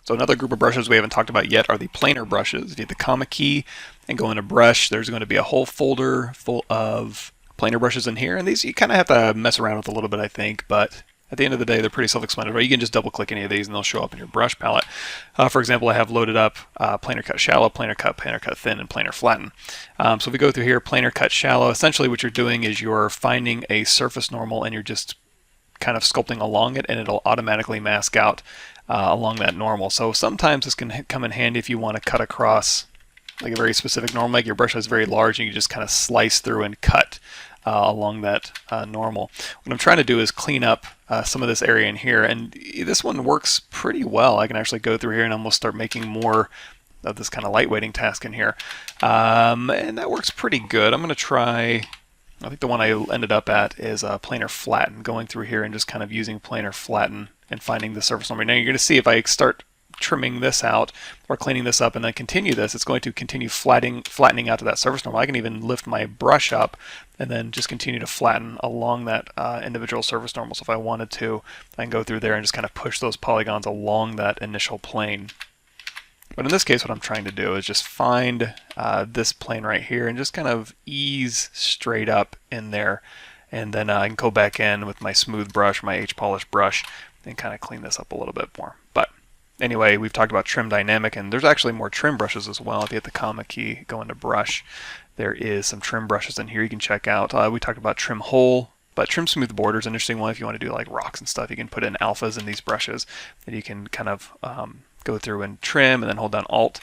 So another group of brushes we haven't talked about yet are the planar brushes. If you hit the comma key and go into brush, there's going to be a whole folder full of planar brushes in here. And these you kind of have to mess around with a little bit, I think, but at the end of the day, they're pretty self-explanatory. You can just double click any of these and they'll show up in your brush palette. For example, I have loaded up planar cut shallow, planar cut thin, and planar flatten. So if we go through here, planar cut shallow, essentially what you're doing is you're finding a surface normal and you're just kind of sculpting along it, and it'll automatically mask out along that normal. So sometimes this can come in handy if you want to cut across like a very specific normal. Like your brush is very large and you just kind of slice through and cut along that normal. What I'm trying to do is clean up some of this area in here, and this one works pretty well. I can actually go through here and almost start making more of this kind of lightweighting task in here, and that works pretty good. I'm going to try, I think the one I ended up at is planar flatten, going through here and just kind of using planar flatten and finding the surface normal. Now you're going to see if I start trimming this out or cleaning this up and then continue this, it's going to continue flattening out to that surface normal. I can even lift my brush up and then just continue to flatten along that individual surface normal. So if I wanted to, I can go through there and just kind of push those polygons along that initial plane. But in this case, what I'm trying to do is just find this plane right here and just kind of ease straight up in there. And then I can go back in with my smooth brush, my H-polish brush, and kind of clean this up a little bit more. But anyway, we've talked about trim dynamic, and there's actually more trim brushes as well. If you hit the comma key, go into brush, there is some trim brushes in here you can check out. We talked about trim hole, but trim smooth border is an interesting one if you want to do like rocks and stuff. You can put in alphas in these brushes, and you can kind of go through and trim, and then hold down Alt.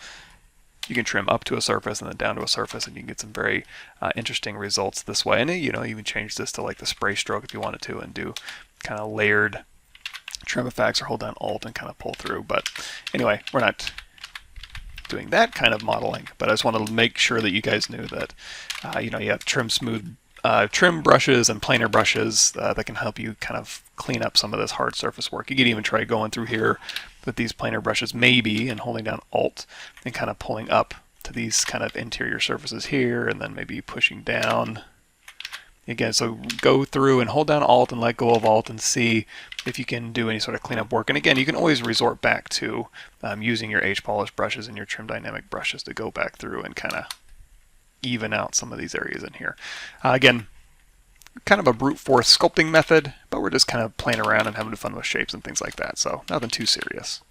You can trim up to a surface and then down to a surface, and you can get some very interesting results this way. And you know, even change this to like the spray stroke if you wanted to, and do kind of layered trim effects, or hold down Alt and kind of pull through. But anyway, we're not doing that kind of modeling, but I just wanted to make sure that you guys knew that you know, you have trim brushes and planar brushes that can help you kind of clean up some of this hard surface work. You could even try going through here with these planar brushes maybe and holding down Alt and kind of pulling up to these kind of interior surfaces here, and then maybe pushing down. Again, so go through and hold down Alt and let go of Alt and see if you can do any sort of cleanup work. And again, you can always resort back to using your H-polish brushes and your trim dynamic brushes to go back through and kind of even out some of these areas in here. Again, kind of a brute force sculpting method, but we're just kind of playing around and having fun with shapes and things like that. So nothing too serious.